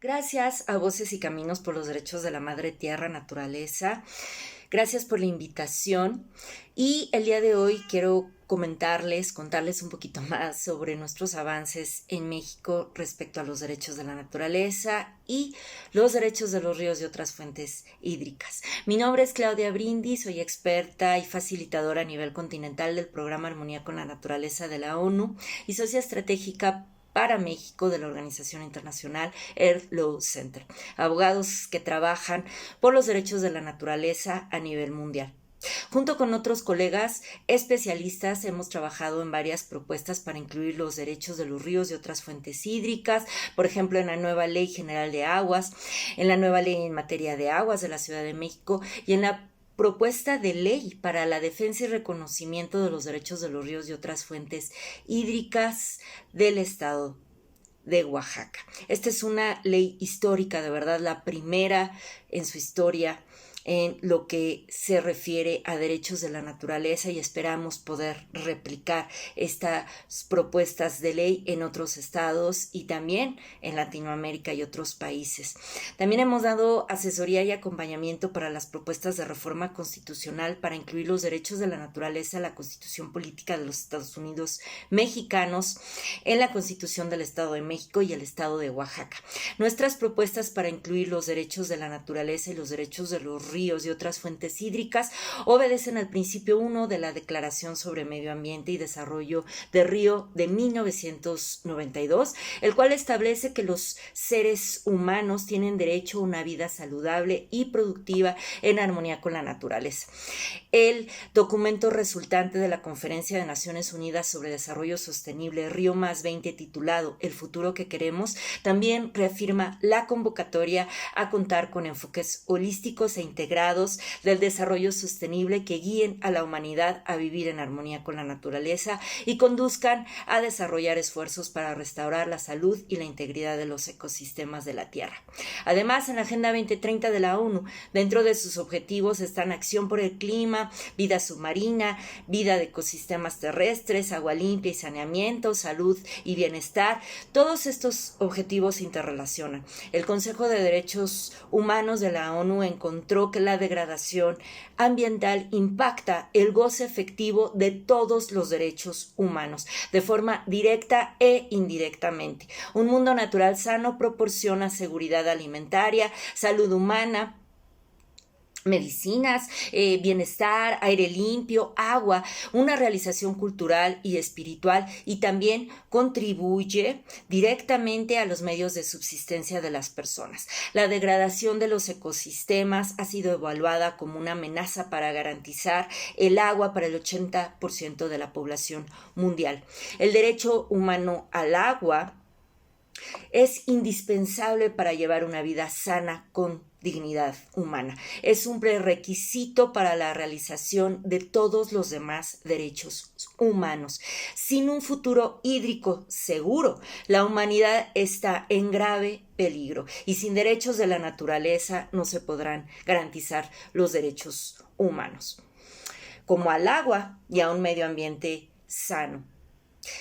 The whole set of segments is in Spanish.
Gracias a Voces y Caminos por los Derechos de la Madre Tierra Naturaleza. Gracias por la invitación. Y el día de hoy quiero contarles un poquito más sobre nuestros avances en México respecto a los derechos de la naturaleza y los derechos de los ríos y otras fuentes hídricas. Mi nombre es Claudia Brindis, soy experta y facilitadora a nivel continental del programa Armonía con la Naturaleza de la ONU y socia estratégica para México de la organización internacional Earth Law Center, abogados que trabajan por los derechos de la naturaleza a nivel mundial. Junto con otros colegas especialistas hemos trabajado en varias propuestas para incluir los derechos de los ríos y otras fuentes hídricas, por ejemplo en la nueva Ley General de Aguas, en la nueva Ley en materia de aguas de la Ciudad de México y en la propuesta de ley para la defensa y reconocimiento de los derechos de los ríos y otras fuentes hídricas del estado de Oaxaca. Esta es una ley histórica, de verdad, la primera en su historia en lo que se refiere a derechos de la naturaleza y esperamos poder replicar estas propuestas de ley en otros estados y también en Latinoamérica y otros países. También hemos dado asesoría y acompañamiento para las propuestas de reforma constitucional para incluir los derechos de la naturaleza en la Constitución Política de los Estados Unidos Mexicanos, en la Constitución del Estado de México y el Estado de Oaxaca. Nuestras propuestas para incluir los derechos de la naturaleza y los derechos de los ríos y otras fuentes hídricas obedecen al principio 1 de la Declaración sobre Medio Ambiente y Desarrollo de Río de 1992, el cual establece que los seres humanos tienen derecho a una vida saludable y productiva en armonía con la naturaleza. El documento resultante de la Conferencia de Naciones Unidas sobre Desarrollo Sostenible Río +20, titulado El futuro que queremos, también reafirma la convocatoria a contar con enfoques holísticos e integrados del desarrollo sostenible que guíen a la humanidad a vivir en armonía con la naturaleza y conduzcan a desarrollar esfuerzos para restaurar la salud y la integridad de los ecosistemas de la Tierra. Además, en la Agenda 2030 de la ONU, dentro de sus objetivos están acción por el clima, vida submarina, vida de ecosistemas terrestres, agua limpia y saneamiento, salud y bienestar. Todos estos objetivos se interrelacionan. El Consejo de Derechos Humanos de la ONU encontró que la degradación ambiental impacta el goce efectivo de todos los derechos humanos, de forma directa e indirectamente. Un mundo natural sano proporciona seguridad alimentaria, salud humana, medicinas, bienestar, aire limpio, agua, una realización cultural y espiritual y también contribuye directamente a los medios de subsistencia de las personas. La degradación de los ecosistemas ha sido evaluada como una amenaza para garantizar el agua para el 80% de la población mundial. El derecho humano al agua es indispensable para llevar una vida sana con dignidad humana. Es un prerequisito para la realización de todos los demás derechos humanos. Sin un futuro hídrico seguro, la humanidad está en grave peligro y sin derechos de la naturaleza no se podrán garantizar los derechos humanos, como al agua y a un medio ambiente sano.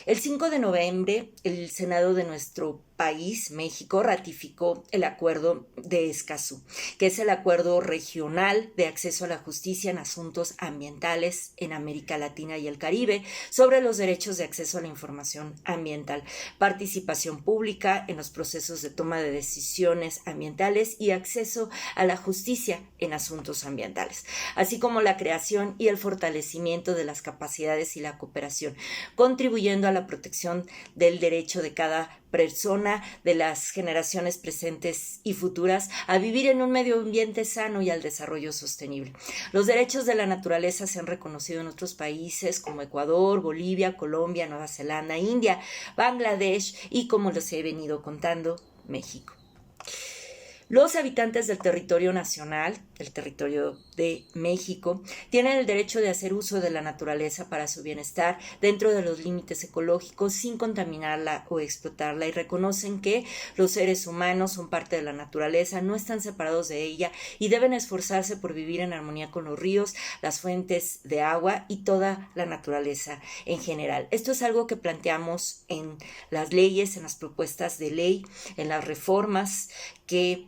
El 5 de noviembre, el Senado de nuestro país, México, ratificó el Acuerdo de Escazú, que es el acuerdo regional de acceso a la justicia en asuntos ambientales en América Latina y el Caribe sobre los derechos de acceso a la información ambiental, participación pública en los procesos de toma de decisiones ambientales y acceso a la justicia en asuntos ambientales, así como la creación y el fortalecimiento de las capacidades y la cooperación, contribuyendo a la protección del derecho de cada persona, de las generaciones presentes y futuras, a vivir en un medio ambiente sano y al desarrollo sostenible. Los derechos de la naturaleza se han reconocido en otros países como Ecuador, Bolivia, Colombia, Nueva Zelanda, India, Bangladesh y, como les he venido contando, México. Los habitantes del territorio nacional, del territorio de México, tienen el derecho de hacer uso de la naturaleza para su bienestar dentro de los límites ecológicos sin contaminarla o explotarla, y reconocen que los seres humanos son parte de la naturaleza, no están separados de ella y deben esforzarse por vivir en armonía con los ríos, las fuentes de agua y toda la naturaleza en general. Esto es algo que planteamos en las leyes, en las propuestas de ley, en las reformas que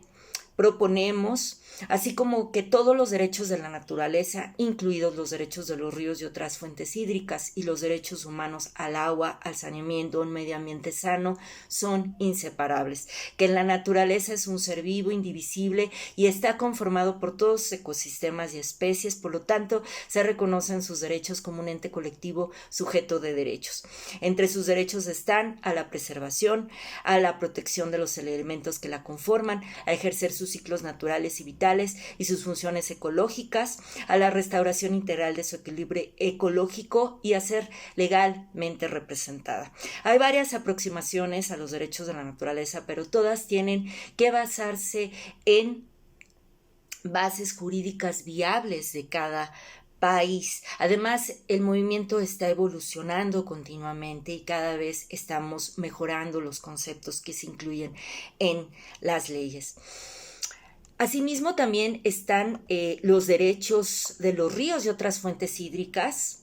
proponemos, así como que todos los derechos de la naturaleza, incluidos los derechos de los ríos y otras fuentes hídricas, y los derechos humanos al agua, al saneamiento, a un medio ambiente sano, son inseparables, que la naturaleza es un ser vivo, indivisible, y está conformado por todos los ecosistemas y especies, por lo tanto, se reconocen sus derechos como un ente colectivo sujeto de derechos. Entre sus derechos están a la preservación, a la protección de los elementos que la conforman, a ejercer sus ciclos naturales y vitales y sus funciones ecológicas, a la restauración integral de su equilibrio ecológico y a ser legalmente representada. Hay varias aproximaciones a los derechos de la naturaleza, pero todas tienen que basarse en bases jurídicas viables de cada país. Además, el movimiento está evolucionando continuamente y cada vez estamos mejorando los conceptos que se incluyen en las leyes. Asimismo, también están los derechos de los ríos y otras fuentes hídricas,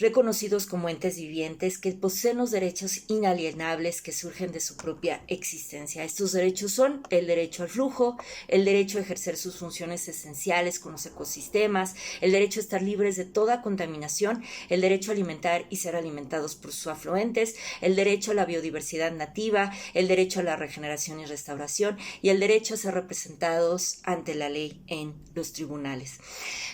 reconocidos como entes vivientes que poseen los derechos inalienables que surgen de su propia existencia. Estos derechos son el derecho al flujo, el derecho a ejercer sus funciones esenciales con los ecosistemas, el derecho a estar libres de toda contaminación, el derecho a alimentar y ser alimentados por sus afluentes, el derecho a la biodiversidad nativa, el derecho a la regeneración y restauración y el derecho a ser representados ante la ley en los tribunales.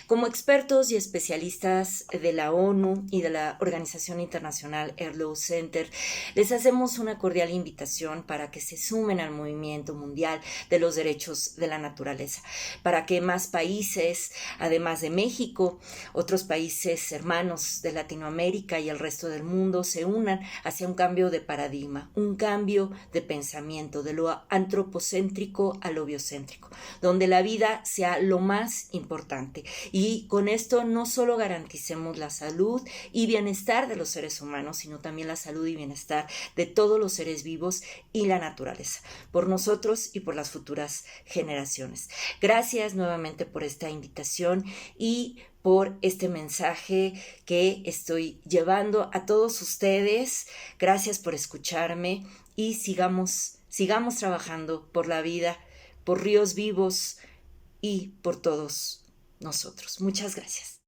Como expertos y especialistas de la ONU y de la Organización Internacional Earth Law Center, les hacemos una cordial invitación para que se sumen al movimiento mundial de los derechos de la naturaleza, para que más países, además de México, otros países hermanos de Latinoamérica y el resto del mundo se unan hacia un cambio de paradigma, un cambio de pensamiento, de lo antropocéntrico a lo biocéntrico, donde la vida sea lo más importante. Y con esto no solo garanticemos la salud y bienestar de los seres humanos, sino también la salud y bienestar de todos los seres vivos y la naturaleza, por nosotros y por las futuras generaciones. Gracias nuevamente por esta invitación y por este mensaje que estoy llevando a todos ustedes. Gracias por escucharme y sigamos trabajando por la vida, por ríos vivos y por todos nosotros. Muchas gracias.